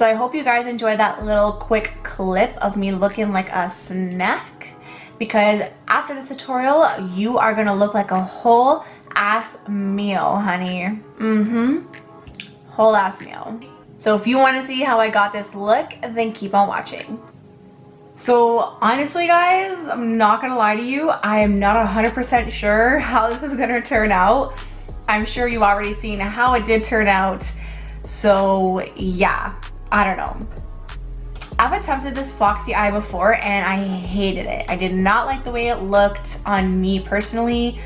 So I hope you guys enjoyed that little quick clip of me looking like a snack, because after this tutorial, you are gonna look like a whole ass meal, honey. Whole ass meal. So if you wanna see how I got this look, then keep on watching. So honestly guys, I'm not gonna lie to you, I am not 100% sure how this is gonna turn out. I'm sure you've already seen how it did turn out. So yeah, I don't know. I've attempted this Foxy eye before and I hated it. I did not like the way it looked on me personally.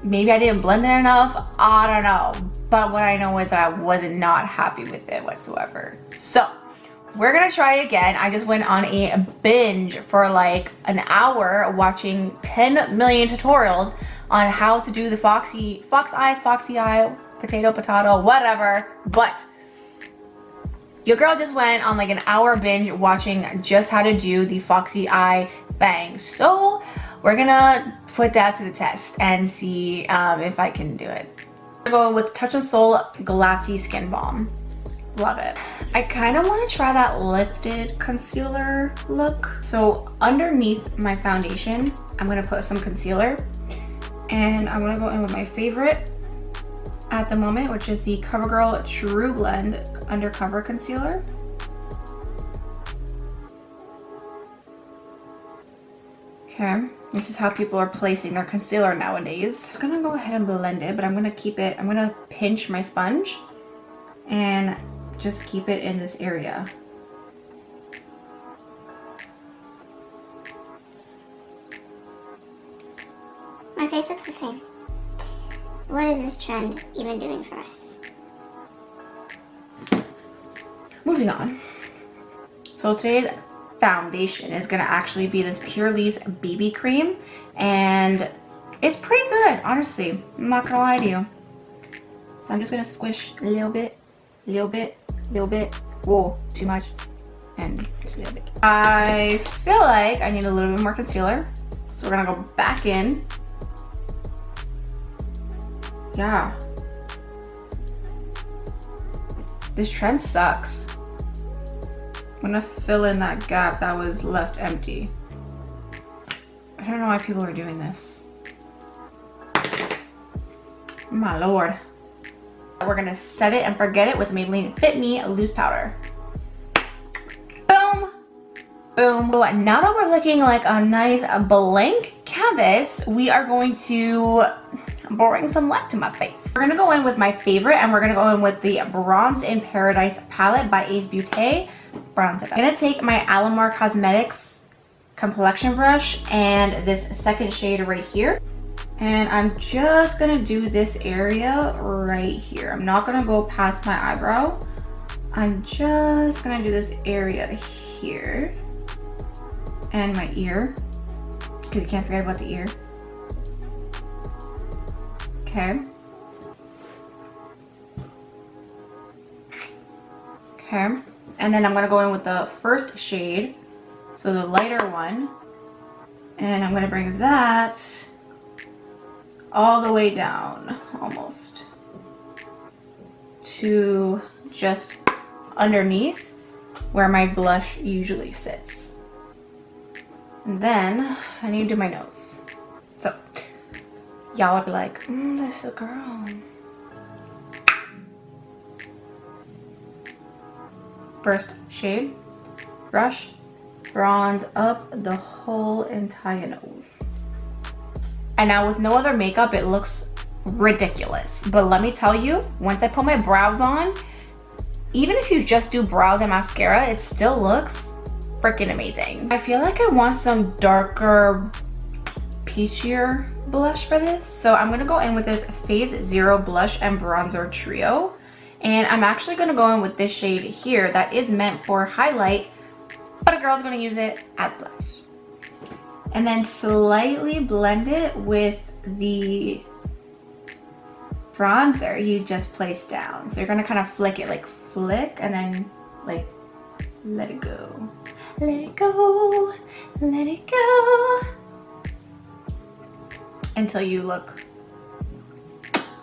Maybe I didn't blend it enough, I don't know. But what I know is that I was not happy with it whatsoever. So we're gonna try again. I just went on a binge for like an hour watching 10 million tutorials on how to do the fox eye, potato, whatever. But your girl just went on like an hour binge watching just how to do the Foxy eye thing. So we're gonna put that to the test and see if I can do it. I'm going with Touch of Soul Glassy Skin Balm. Love it. I kind of want to try that lifted concealer look. So underneath my foundation, I'm going to put some concealer. And I'm going to go in with my favorite at the moment, which is the CoverGirl True Blend Undercover Concealer. Okay, this is how people are placing their concealer nowadays. I'm going to go ahead and blend it, but I'm going to keep it, I'm going to pinch my sponge and just keep it in this area. My face looks the same. What is this trend even doing for us? Moving on. So today's foundation is gonna actually be this Purely's BB cream, and it's pretty good, honestly. I'm not gonna lie to you. So I'm just gonna squish a little bit, little bit, little bit. Whoa, too much. And just a little bit. I feel like I need a little bit more concealer. So we're gonna go back in. Yeah. This trend sucks. I'm gonna fill in that gap that was left empty. I don't know why people are doing this. My lord. We're gonna set it and forget it with Maybelline Fit Me Loose Powder. Boom, boom. So now that we're looking like a nice blank canvas, we are going to bring some light to my face. We're gonna go in with my favorite, and we're gonna go in with the Bronzed in Paradise palette by Ace Beauté. I'm gonna take my Alamar Cosmetics complexion brush and this second shade right here. And I'm just gonna do this area right here. I'm not gonna go past my eyebrow. I'm just gonna do this area here. And my ear, because you can't forget about the ear. Okay. Okay. And then I'm gonna go in with the first shade, so the lighter one. And I'm gonna bring that all the way down, almost, to just underneath where my blush usually sits. And then I need to do my nose. So y'all would be like, this is a girl. First shade, brush, bronze up the whole entire nose. And now with no other makeup, it looks ridiculous. But let me tell you, once I put my brows on, even if you just do brows and mascara, it still looks freaking amazing. I feel like I want some darker, peachier blush for this. So I'm gonna go in with this Phase Zero Blush and Bronzer Trio. And I'm actually gonna go in with this shade here that is meant for highlight, but a girl's gonna use it as blush. And then slightly blend it with the bronzer you just placed down. So you're gonna kind of flick it, like flick, and then like let it go. Let it go, let it go. Until you look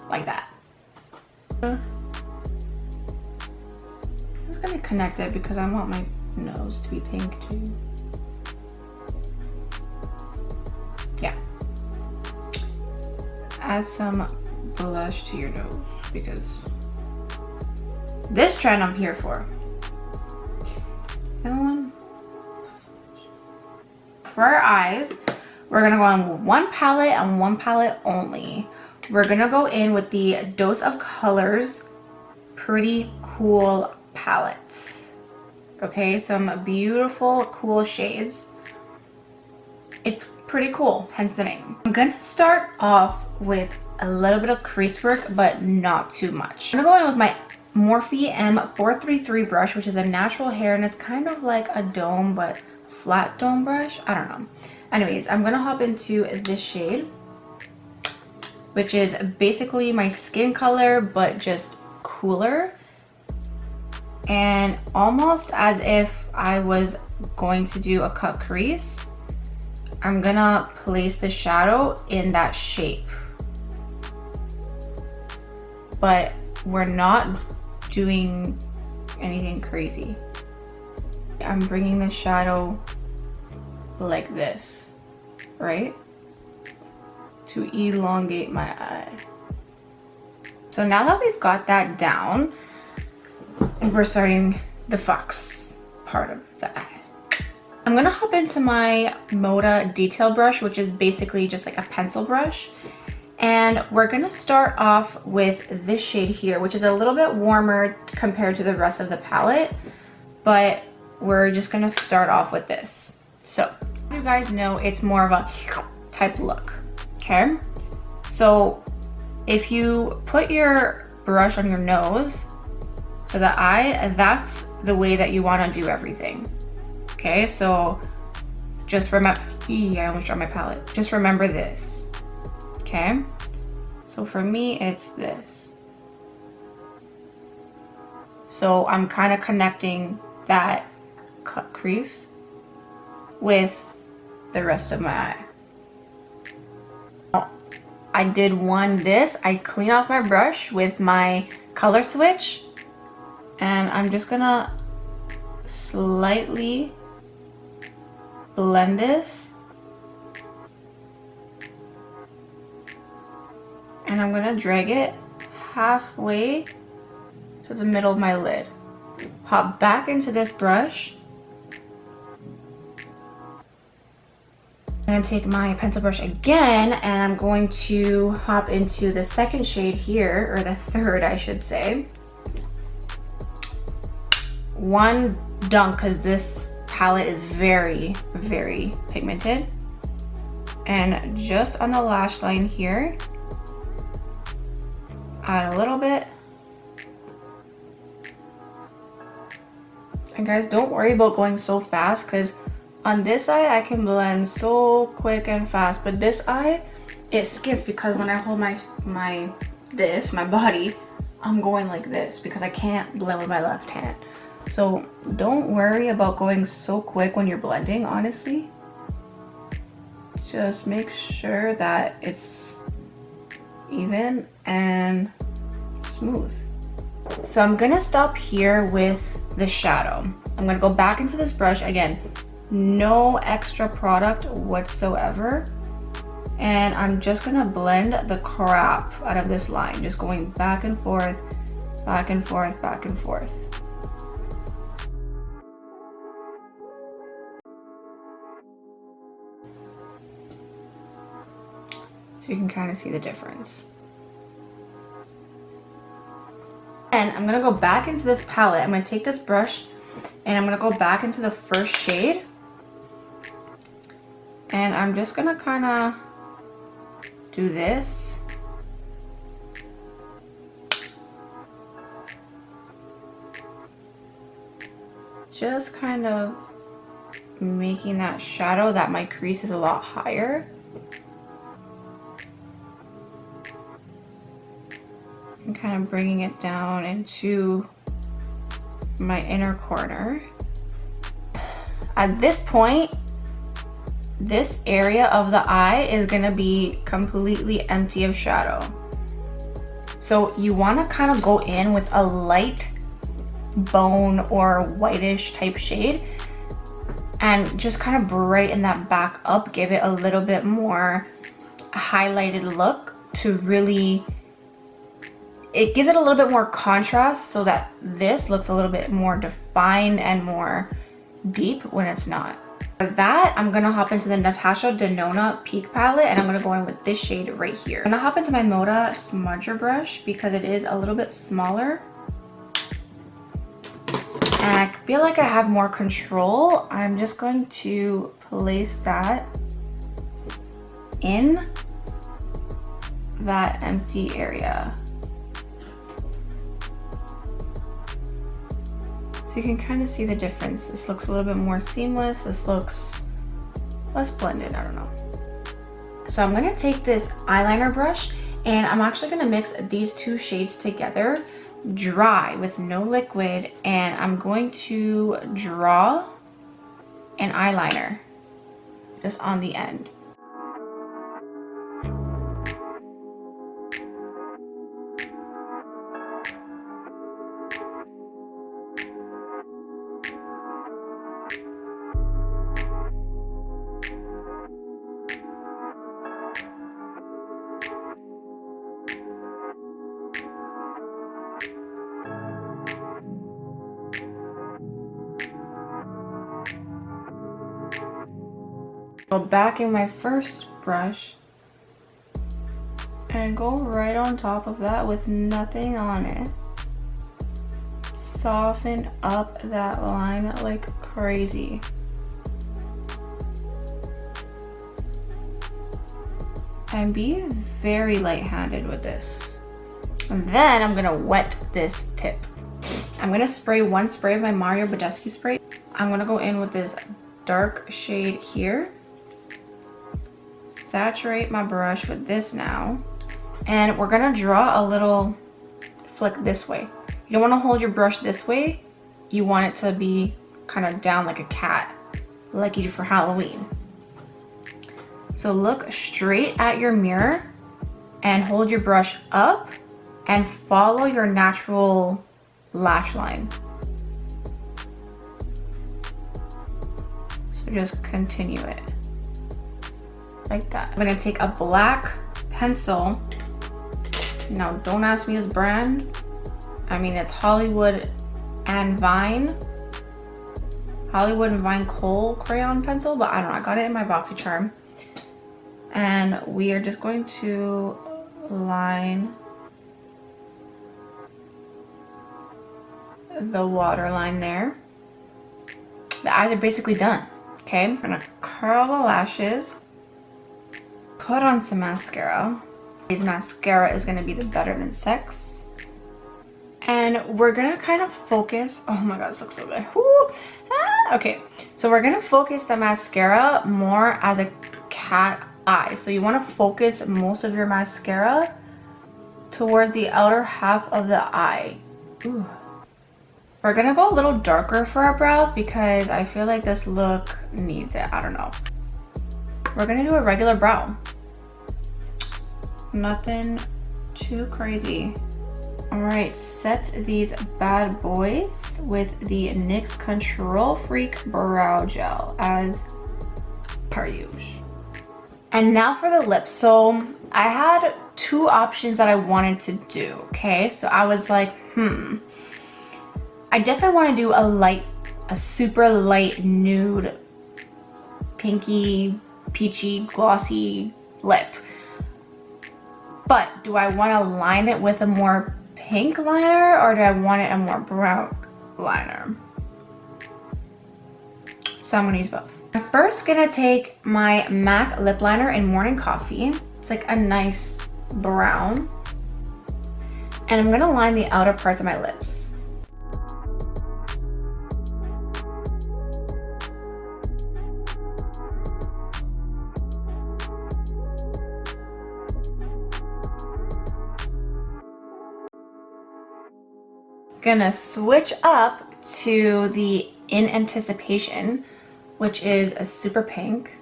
like that. I'm just gonna connect it because I want my nose to be pink too. Yeah. Add some blush to your nose because this trend I'm here for. Another one. For our eyes, we're gonna go on one palette and one palette only. We're gonna go in with the Dose of Colors Pretty Cool palette. Okay, some beautiful, cool shades. It's pretty cool, hence the name. I'm gonna start off with a little bit of crease work, but not too much. I'm gonna go in with my Morphe M433 brush, which is a natural hair, and it's kind of like a dome, but flat dome brush. I don't know. Anyways, I'm gonna hop into this shade, which is basically my skin color, but just cooler. And almost as if I was going to do a cut crease, I'm gonna place the shadow in that shape. But we're not doing anything crazy. I'm bringing the shadow like this, right? To elongate my eye. So now that we've got that down, we're starting the fox part of the eye. I'm gonna hop into my Moda detail brush, which is basically just like a pencil brush. And we're gonna start off with this shade here, which is a little bit warmer compared to the rest of the palette, but we're just gonna start off with this. So, as you guys know, it's more of a type look, okay? So, if you put your brush on your nose, so the eye, that's the way that you wanna do everything, okay? So, just remember, I almost dropped my palette. Just remember this, okay? So for me, it's this. So I'm kind of connecting that cut crease with the rest of my eye. I did this. I clean off my brush with my color switch, and I'm just gonna slightly blend this. And I'm gonna drag it halfway to the middle of my lid. Hop back into this brush. I'm gonna take my pencil brush again, and I'm going to hop into the second shade here, or the third, I should say. One dunk, because this palette is very, very pigmented. And just on the lash line here, add a little bit. And guys, don't worry about going so fast, because on this eye I can blend so quick and fast, but this eye it skips, because when I hold my body, I'm going like this because I can't blend with my left hand. So don't worry about going so quick when you're blending, honestly. Just make sure that it's even and smooth. So I'm gonna stop here with the shadow. I'm gonna go back into this brush again, no extra product whatsoever, and I'm just gonna blend the crap out of this line, just going back and forth, back and forth, back and forth. So you can kind of see the difference. And I'm gonna go back into this palette. I'm gonna take this brush and I'm gonna go back into the first shade. And I'm just gonna kind of do this. Just kind of making that shadow that my crease is a lot higher. And kind of bringing it down into my inner corner. At this point, this area of the eye is gonna be completely empty of shadow. So you wanna kind of go in with a light bone or whitish type shade, and just kind of brighten that back up, give it a little bit more highlighted look to really, it gives it a little bit more contrast so that this looks a little bit more defined and more deep when it's not. For that, I'm gonna hop into the Natasha Denona Peak palette, and I'm gonna go in with this shade right here. I'm gonna hop into my Moda smudger brush because it is a little bit smaller. And I feel like I have more control. I'm just going to place that in that empty area. So you can kind of see the difference. This looks a little bit more seamless. This looks less blended, I don't know. So I'm gonna take this eyeliner brush and I'm actually gonna mix these two shades together, dry with no liquid, and I'm going to draw an eyeliner just on the end. Go back in my first brush and go right on top of that with nothing on it. Soften up that line like crazy. And be very light-handed with this. And then I'm gonna wet this tip. I'm gonna spray one spray of my Mario Badescu spray. I'm gonna go in with this dark shade here. Saturate my brush with this now, and we're gonna draw a little flick this way. You don't want to hold your brush this way, you want it to be kind of down like a cat, like you do for Halloween. So look straight at your mirror and hold your brush up and follow your natural lash line. So just continue it like that. I'm gonna take a black pencil. Now don't ask me this brand. I mean, it's Hollywood and Vine Kohl crayon pencil, but I don't know, I got it in my BoxyCharm. And we are just going to line the waterline there. The eyes are basically done. Okay, I'm gonna curl the lashes, put on some mascara. This mascara is gonna be the Better Than Sex. And we're gonna kind of focus, oh my god, this looks so good. Woo! Ah, okay, so we're gonna focus the mascara more as a cat eye. So you wanna focus most of your mascara towards the outer half of the eye. Ooh. We're gonna go a little darker for our brows because I feel like this look needs it, I don't know. We're gonna do a regular brow. Nothing too crazy. All right, set these bad boys with the NYX Control Freak Brow Gel as per usual. And now for the lips. So I had two options that I wanted to do, okay? So I was like, I definitely want to do a super light nude, pinky, peachy, glossy lip. But do I want to line it with a more pink liner or do I want it a more brown liner? So I'm gonna use both. I'm first gonna take my MAC lip liner in Morning Coffee. It's like a nice brown. And I'm gonna line the outer parts of my lips. Gonna switch up to the In Anticipation, which is a super pink,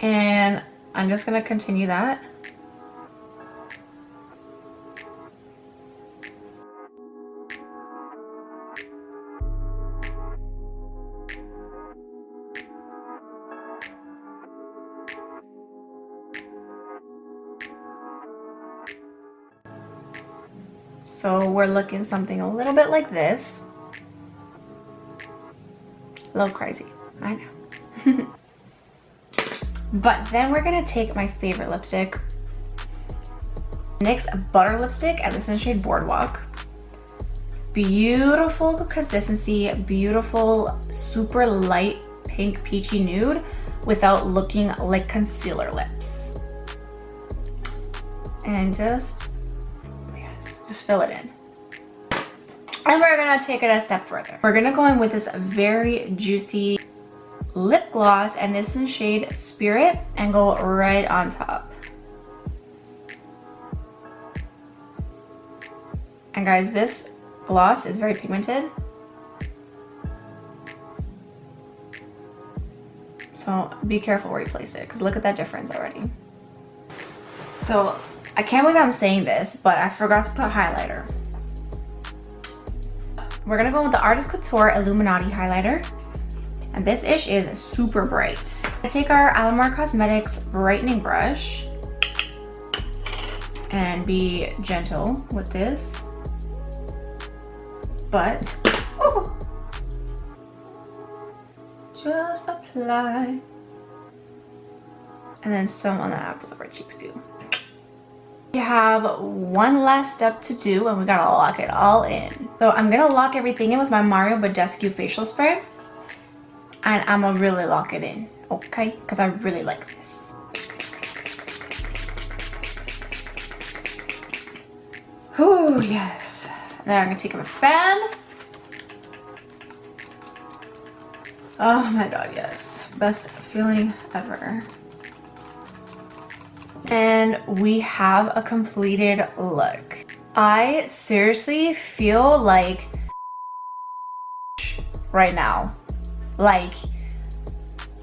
and I'm just gonna continue that. So we're looking something a little bit like this. A little crazy, I know. But then we're gonna take my favorite lipstick, NYX Butter Lipstick, and this is in shade Boardwalk. Beautiful consistency, beautiful, super light pink peachy nude without looking like concealer lips. And just fill it in. And we're gonna take it a step further. We're gonna go in with this very juicy lip gloss, and this is in shade Spirit, and go right on top. And guys, this gloss is very pigmented. So be careful where you place it, because look at that difference already. So I can't believe I'm saying this, but I forgot to put highlighter. We're gonna go with the Artist Couture Illuminati highlighter. And this ish is super bright. I take our Alamar Cosmetics brightening brush and be gentle with this. But, oh, just apply. And then some on the apples of our cheeks too. We have one last step to do, and we gotta lock it all in. So I'm gonna lock everything in with my Mario Badescu facial spray, and I'm gonna really lock it in, okay? Because I really like this. Oh yes. Now I'm gonna take my fan. Oh my god, yes. Best feeling ever. And we have a completed look. I seriously feel like right now. Like,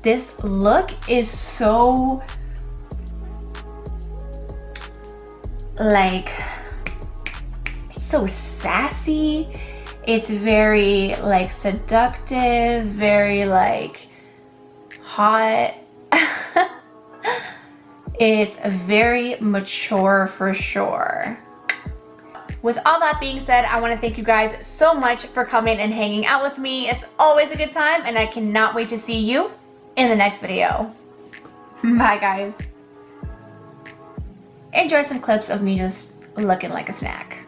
this look is so, like, it's so sassy. It's very, like, seductive, very, like, hot. It's very mature for sure. With all that being said, I want to thank you guys so much for coming and hanging out with me. It's always a good time, and I cannot wait to see you in the next video. Bye guys. Enjoy some clips of me just looking like a snack.